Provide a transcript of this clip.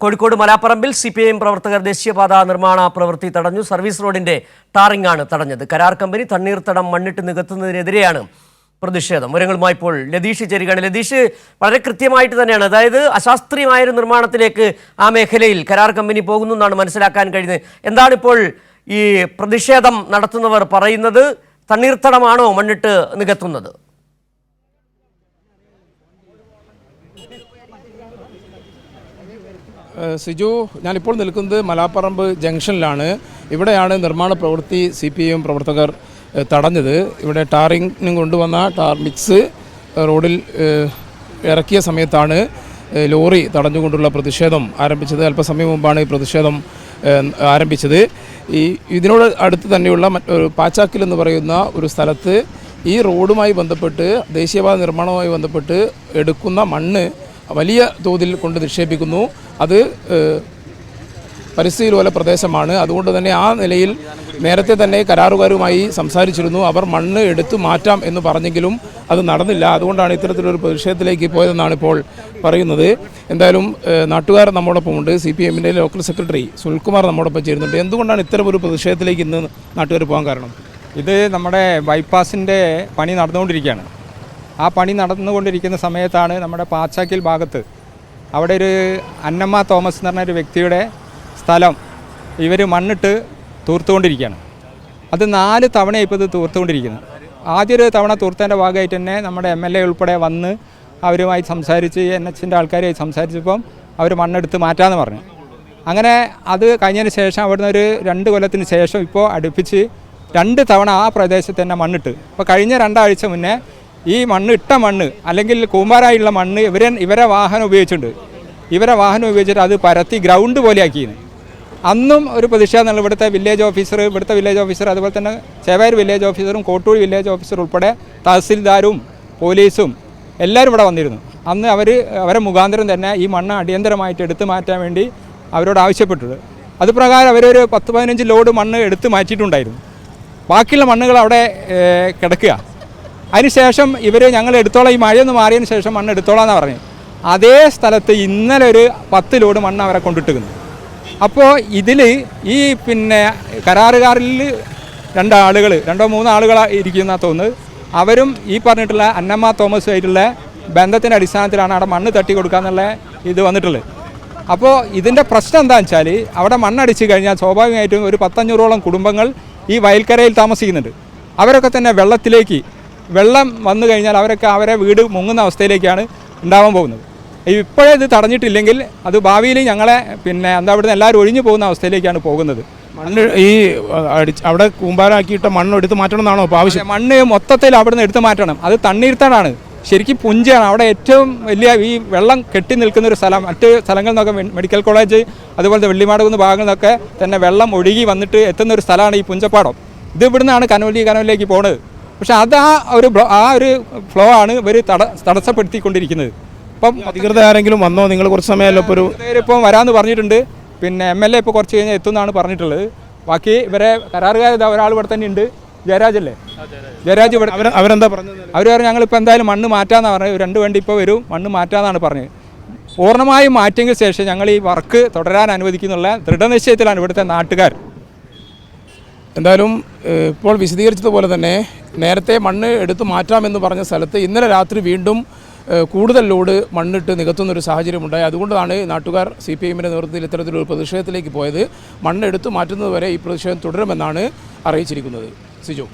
Kozhikode മലാപ്പറമ്പിൽ CPIM പ്രവർത്തകർ ദേശീയപാത നിർമ്മാണ പ്രവൃത്തി തടഞ്ഞു. സർവീസ് റോഡിന്റെ ടാറിംഗ് ആണ് തടഞ്ഞത്. കരാർ കമ്പനി തണ്ണീർത്തടം മണ്ണിട്ട് നികത്തുന്നതിനെതിരെയാണ് പ്രതിഷേധം. വിവരങ്ങളുമായി ഇപ്പോൾ ലതീഷ് ചേരുകയാണ്. ലതീഷ്, വളരെ കൃത്യമായിട്ട് തന്നെയാണ്, അതായത് അശാസ്ത്രീയമായൊരു നിർമ്മാണത്തിലേക്ക് ആ മേഖലയിൽ കരാർ കമ്പനി പോകുന്നു എന്നാണ് മനസ്സിലാക്കാൻ കഴിയുന്നത്. എന്താണിപ്പോൾ ഈ പ്രതിഷേധം നടത്തുന്നവർ പറയുന്നത്? തണ്ണീർത്തടമാണോ മണ്ണിട്ട് നികത്തുന്നത്? സിജു, ഞാനിപ്പോൾ നിൽക്കുന്നത് മലാപ്പറമ്പ് ജംഗ്ഷനിലാണ്. ഇവിടെയാണ് നിർമ്മാണ പ്രവൃത്തി CPIM പ്രവർത്തകർ തടഞ്ഞത്. ഇവിടെ ടാറിങ്ങിനും കൊണ്ടുവന്ന ടാർ മിക്സ് റോഡിൽ ഇറക്കിയ സമയത്താണ് ലോറി തടഞ്ഞുകൊണ്ടുള്ള പ്രതിഷേധം ആരംഭിച്ചത്. അല്പസമയം മുമ്പാണ് ഈ പ്രതിഷേധം ആരംഭിച്ചത്. ഇതിനോട് അടുത്ത് തന്നെയുള്ള പാച്ചാക്കിൽ എന്ന് പറയുന്ന ഒരു സ്ഥലത്ത് ഈ റോഡുമായി ബന്ധപ്പെട്ട് ദേശീയപാത നിർമ്മാണവുമായി ബന്ധപ്പെട്ട് എടുക്കുന്ന മണ്ണ് വലിയ തോതിൽ കൊണ്ട് നിക്ഷേപിക്കുന്നു. അത് പരിസ്ഥിതി ലോല പ്രദേശമാണ്. അതുകൊണ്ട് തന്നെ ആ നിലയിൽ നേരത്തെ തന്നെ കരാറുകാരുമായി സംസാരിച്ചിരുന്നു. അവർ മണ്ണ് എടുത്തു മാറ്റാം എന്ന് പറഞ്ഞെങ്കിലും അത് നടന്നില്ല. അതുകൊണ്ടാണ് ഇത്തരത്തിലൊരു പ്രതിഷേധത്തിലേക്ക് പോയതെന്നാണ് ഇപ്പോൾ പറയുന്നത്. എന്തായാലും നാട്ടുകാർ നമ്മോടൊപ്പമുണ്ട്. CPIMൻ്റെ ലോക്കൽ സെക്രട്ടറി സുനിൽകുമാർ നമ്മോടൊപ്പം ചേരുന്നുണ്ട്. എന്തുകൊണ്ടാണ് ഇത്തരമൊരു പ്രതിഷേധത്തിലേക്ക് ഇന്ന് നാട്ടുകാർ പോകാൻ കാരണം? ഇത് നമ്മുടെ ബൈപ്പാസിൻ്റെ പണി നടന്നുകൊണ്ടിരിക്കുകയാണ്. ആ പണി നടന്നുകൊണ്ടിരിക്കുന്ന സമയത്താണ് നമ്മുടെ പാച്ചാക്കിൽ ഭാഗത്ത് അവിടെ ഒരു അന്നമ്മ തോമസ് എന്ന് പറഞ്ഞൊരു വ്യക്തിയുടെ സ്ഥലം ഇവർ മണ്ണിട്ട് തൂർത്തുകൊണ്ടിരിക്കുകയാണ്. അത് 4 തവണ ഇപ്പോൾ ഇത് തൂർത്തുകൊണ്ടിരിക്കുന്നത്. ആദ്യൊരു തവണ തൂർത്തതിൻ്റെ ഭാഗമായിട്ട് തന്നെ നമ്മുടെ MLA ഉൾപ്പെടെ വന്ന് അവരുമായി സംസാരിച്ച് NHൻ്റെ ആൾക്കാരുമായി സംസാരിച്ചപ്പം അവർ മണ്ണെടുത്ത് മാറ്റാമെന്ന് പറഞ്ഞു. അങ്ങനെ അത് കഴിഞ്ഞതിന് ശേഷം അവിടുന്ന് ഒരു 2 കൊല്ലത്തിന് ശേഷം ഇപ്പോൾ അടുപ്പിച്ച് 2 തവണ ആ പ്രദേശത്ത് തന്നെ മണ്ണിട്ട്. ഇപ്പോൾ കഴിഞ്ഞ 2 ആഴ്ച മുന്നേ ഈ ഇട്ട മണ്ണ് അല്ലെങ്കിൽ കൂമ്പാരായുള്ള മണ്ണ് ഇവരെ വാഹനം ഉപയോഗിച്ചിട്ടുണ്ട്. ഇവരെ വാഹനം ഉപയോഗിച്ചിട്ട് അത് പരത്തി ഗ്രൗണ്ട് പോലെ ആക്കിയിരുന്നു. അന്നും ഒരു പ്രതിഷേധം ഇവിടുത്തെ വില്ലേജ് ഓഫീസർ അതുപോലെ തന്നെ ചേവായൂർ വില്ലേജ് ഓഫീസറും കോട്ടൂർ വില്ലേജ് ഓഫീസർ ഉൾപ്പെടെ തഹസിൽദാരും പോലീസും എല്ലാവരും ഇവിടെ വന്നിരുന്നു. അന്ന് അവരെ മുഖാന്തരം തന്നെ ഈ മണ്ണ് അടിയന്തരമായിട്ട് എടുത്തു മാറ്റാൻ വേണ്ടി അവരോട് ആവശ്യപ്പെട്ടത്. അതുപ്രകാരം അവരൊരു 10-15 ലോഡ് മണ്ണ് എടുത്തു മാറ്റിയിട്ടുണ്ടായിരുന്നു. ബാക്കിയുള്ള മണ്ണുകൾ അവിടെ കിടക്കുക. അതിനുശേഷം ഞങ്ങൾ എടുത്തോളാം, ഈ മഴയൊന്ന് മാറിയതിന് ശേഷം മണ്ണ് എടുത്തോളാം എന്നാണ് പറഞ്ഞത്. അതേ സ്ഥലത്ത് ഇന്നലെ ഒരു 10 ലോഡ് മണ്ണ് അവരെ കൊണ്ടിട്ടിരുന്നു. അപ്പോൾ ഇതിൽ ഈ കരാറുകാരിൽ 2 ആളുകൾ 2-3 ആളുകൾ ഇരിക്കുന്ന തോന്നുന്നത്. അവരും ഈ പറഞ്ഞിട്ടുള്ള അന്നമ്മ തോമസുമായിട്ടുള്ള ബന്ധത്തിൻ്റെ അടിസ്ഥാനത്തിലാണ് അവിടെ മണ്ണ് തട്ടി കൊടുക്കുക എന്നുള്ള ഇത് വന്നിട്ടുള്ളത്. അപ്പോൾ ഇതിൻ്റെ പ്രശ്നം എന്താണെന്ന് വെച്ചാൽ അവിടെ മണ്ണടിച്ച് കഴിഞ്ഞാൽ സ്വാഭാവികമായിട്ടും ഒരു 100-500ഓളം കുടുംബങ്ങൾ ഈ വയൽക്കരയിൽ താമസിക്കുന്നുണ്ട്. അവരൊക്കെ തന്നെ വെള്ളം വന്നു കഴിഞ്ഞാൽ അവരെ വീട് മുങ്ങുന്ന അവസ്ഥയിലേക്കാണ് ഉണ്ടാവാൻ പോകുന്നത്. ഇപ്പോഴേ ഇത് തടഞ്ഞിട്ടില്ലെങ്കിൽ അത് ഭാവിയിൽ ഞങ്ങളെ ഇവിടുന്ന് എല്ലാവരും ഒഴിഞ്ഞു പോകുന്ന അവസ്ഥയിലേക്കാണ് പോകുന്നത്. മണ്ണ് അവിടെ കൂമ്പാരാക്കിയിട്ട് മണ്ണ് എടുത്ത് മാറ്റണം എന്നാണോ അപ്പോൾ ആവശ്യം? മണ്ണ് മൊത്തത്തിൽ അവിടുന്ന് എടുത്തു മാറ്റണം. അത് തണ്ണീർത്തടാണ്, ശരിക്കും പുഞ്ചയാണ്. അവിടെ ഏറ്റവും വലിയ ഈ വെള്ളം കെട്ടി നിൽക്കുന്ന ഒരു സ്ഥലം. മറ്റ് സ്ഥലങ്ങളിൽ നിന്നൊക്കെ മെഡിക്കൽ കോളേജ് അതുപോലത്തെ വെള്ളിമാടുകുന്ന ഭാഗങ്ങളിൽ നിന്നൊക്കെ തന്നെ വെള്ളം ഒഴുകി വന്നിട്ട് എത്തുന്ന ഒരു സ്ഥലമാണ് ഈ പുഞ്ചപ്പാടം. ഇത് ഇവിടുന്നാണ് കനോലിയിലേക്ക് പോകുന്നത്. പക്ഷെ അത് ആ ഒരു ഫ്ലോ ആണ് ഇവർ തടസ്സപ്പെടുത്തിക്കൊണ്ടിരിക്കുന്നത്. ഇപ്പം അധികൃതർ ആരെങ്കിലും വന്നോ? നിങ്ങൾ കുറച്ച് സമയമല്ലോ ഇപ്പം വരാമെന്ന് പറഞ്ഞിട്ടുണ്ട്. MLA ഇപ്പോൾ കുറച്ച് കഴിഞ്ഞാൽ എത്തുമെന്നാണ് പറഞ്ഞിട്ടുള്ളത്. ബാക്കി ഇവരെ കരാറുകാർ ഒരാൾ ഇവിടെ തന്നെ ഉണ്ട്, ജയരാജ് ഇവിടെ. അവരെന്താ പറഞ്ഞത്? അവർ പറഞ്ഞു ഞങ്ങളിപ്പോൾ എന്തായാലും മണ്ണ് മാറ്റാമെന്നാണ് പറഞ്ഞത്. 2 വണ്ടി ഇപ്പോൾ വരും, മണ്ണ് മാറ്റാമെന്നാണ് പറഞ്ഞത്. പൂർണ്ണമായും മാറ്റിയെങ്കിൽ ശേഷം ഞങ്ങൾ ഈ വർക്ക് തുടരാൻ അനുവദിക്കുന്നുള്ള ദൃഢനിശ്ചയത്തിലാണ് ഇവിടുത്തെ നാട്ടുകാർ. എന്തായാലും ഇപ്പോൾ വിശദീകരിച്ചതുപോലെ തന്നെ നേരത്തെ മണ്ണ് എടുത്തു മാറ്റാമെന്ന് പറഞ്ഞ സ്ഥലത്ത് ഇന്നലെ രാത്രി വീണ്ടും കൂടുതൽ ലോഡ് മണ്ണിട്ട് നികത്തുന്നൊരു സാഹചര്യമുണ്ടായി. അതുകൊണ്ടാണ് നാട്ടുകാർ CPIMൻ്റെ നേതൃത്വത്തിൽ ഇത്തരത്തിലൊരു പ്രതിഷേധത്തിലേക്ക് പോയത്. മണ്ണ് എടുത്തു മാറ്റുന്നതുവരെ ഈ പ്രതിഷേധം തുടരുമെന്നാണ് അറിയിച്ചിരിക്കുന്നത്. സിജോ.